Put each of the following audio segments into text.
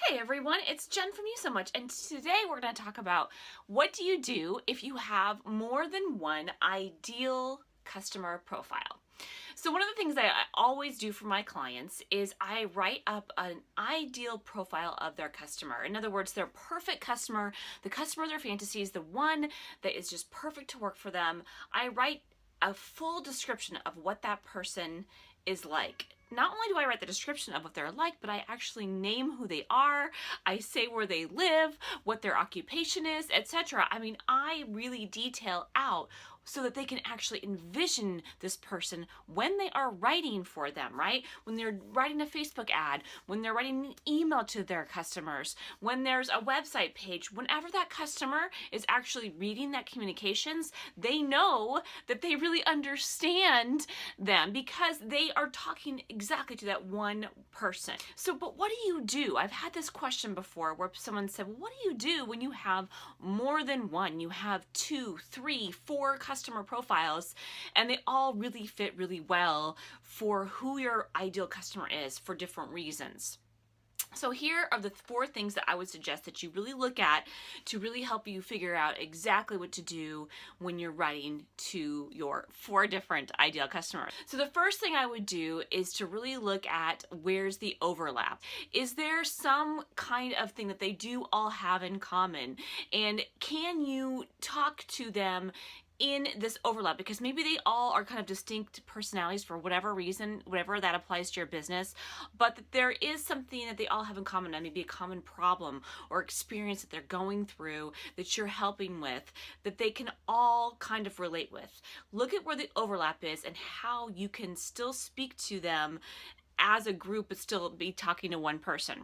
Hey everyone, it's Jen from You So Much, and today we're going to talk about what do you do if you have more than one ideal customer profile. So one of the things that I always do for my clients is I write up an ideal profile of their customer. In other words, their perfect customer, the customer of their fantasies, the one that is just perfect to work for them. I write a full description of what that person is like. Not only do I write the description of what they're like, but I actually name who they are. I say where they live, what their occupation is, etc. I mean, I really detail out so that they can actually envision this person when they are writing for them, right? When they're writing a Facebook ad, when they're writing an email to their customers, when there's a website page, whenever that customer is actually reading that communications, they know that they really understand them because they are talking exactly to that one person. So, but what do you do? I've had this question before where someone said, well, what do you do when you have more than one? You have 2, 3, 4 customer profiles, and they all really fit really well for who your ideal customer is for different reasons. So here are the 4 things that I would suggest that you really look at to really help you figure out exactly what to do when you're writing to your 4 different ideal customers. So the first thing I would do is to really look at where's the overlap. Is there some kind of thing that they do all have in common? And can you talk to them in this overlap, because maybe they all are kind of distinct personalities for whatever reason, whatever that applies to your business, but that there is something that they all have in common, and maybe a common problem or experience that they're going through that you're helping with, that they can all kind of relate with. Look at where the overlap is and how you can still speak to them as a group but still be talking to one person.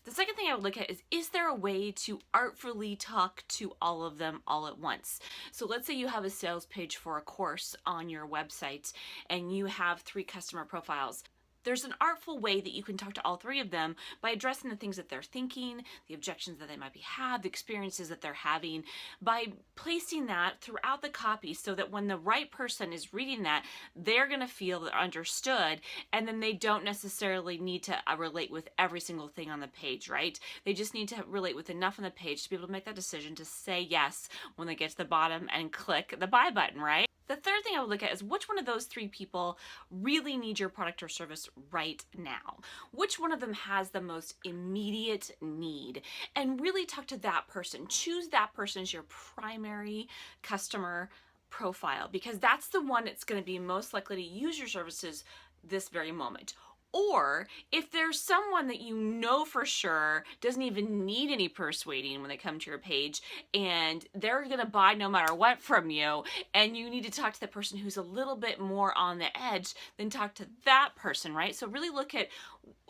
The second thing I would look at is there a way to artfully talk to all of them all at once? So let's say you have a sales page for a course on your website and you have 3 customer profiles. There's an artful way that you can talk to all 3 of them by addressing the things that they're thinking, the objections that they might have, the experiences that they're having, by placing that throughout the copy so that when the right person is reading that, they're going to feel they're understood, and then they don't necessarily need to relate with every single thing on the page, right? They just need to relate with enough on the page to be able to make that decision to say yes when they get to the bottom and click the buy button, right? The third thing I would look at is which one of those 3 people really need your product or service right now. Which one of them has the most immediate need? And really talk to that person. Choose that person as your primary customer profile, because that's the one that's going to be most likely to use your services this very moment. Or if there's someone that you know for sure doesn't even need any persuading when they come to your page and they're going to buy no matter what from you, and you need to talk to the person who's a little bit more on the edge, then talk to that person, right? So really look at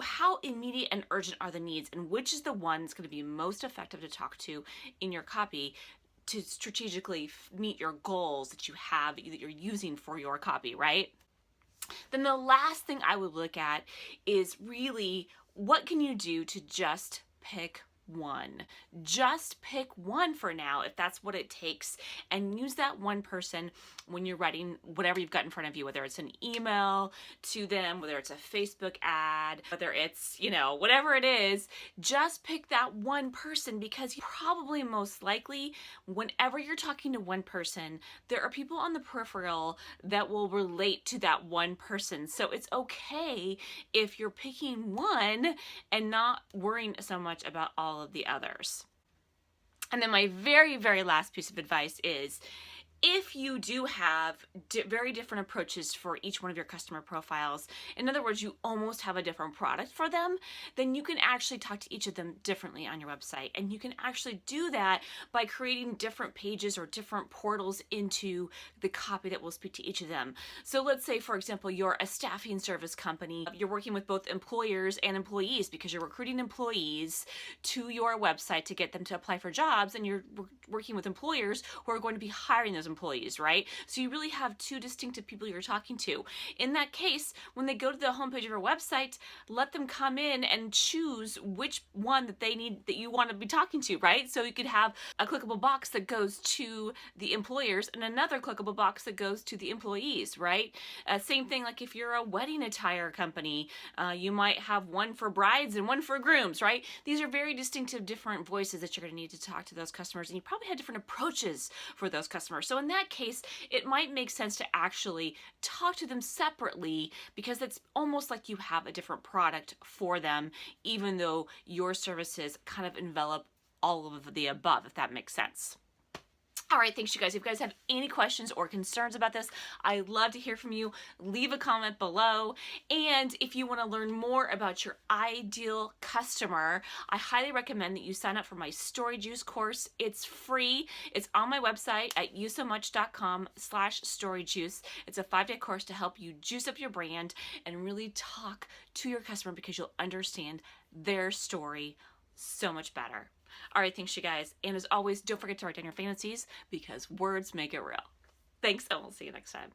how immediate and urgent are the needs and which is the one that's going to be most effective to talk to in your copy to strategically meet your goals that you have, that you're using for your copy, right? Then the last thing I would look at is really what can you do to just pick one. Just pick one for now if that's what it takes, and use that one person when you're writing whatever you've got in front of you, whether it's an email to them, whether it's a Facebook ad, whether it's, whatever it is. Just pick that one person, because probably most likely whenever you're talking to one person, there are people on the peripheral that will relate to that one person. So it's okay if you're picking one and not worrying so much about all of the others. And then my very, very last piece of advice is, if you do have very different approaches for each one of your customer profiles, in other words, you almost have a different product for them, then you can actually talk to each of them differently on your website. And you can actually do that by creating different pages or different portals into the copy that will speak to each of them. So let's say, for example, you're a staffing service company. You're working with both employers and employees because you're recruiting employees to your website to get them to apply for jobs, and you're working with employers who are going to be hiring those employees, right? So you really have two distinctive people you're talking to. In that case, when they go to the homepage of your website, let them come in and choose which one that you want to be talking to, right? So you could have a clickable box that goes to the employers and another clickable box that goes to the employees, right? Same thing like if you're a wedding attire company, you might have one for brides and one for grooms, right? These are very distinctive different voices that you're going to need to talk to those customers, and you probably have different approaches for those customers. So in that case, it might make sense to actually talk to them separately, because it's almost like you have a different product for them, even though your services kind of envelop all of the above, if that makes sense. All right, thanks you guys. If you guys have any questions or concerns about this, I'd love to hear from you. Leave a comment below. And if you want to learn more about your ideal customer, I highly recommend that you sign up for my Story Juice course. It's free. It's on my website at yousomuch.com/storyjuice. It's a 5-day course to help you juice up your brand and really talk to your customer, because you'll understand their story so much better. All right, thanks you guys. And as always, don't forget to write down your fantasies, because words make it real. Thanks, and we'll see you next time.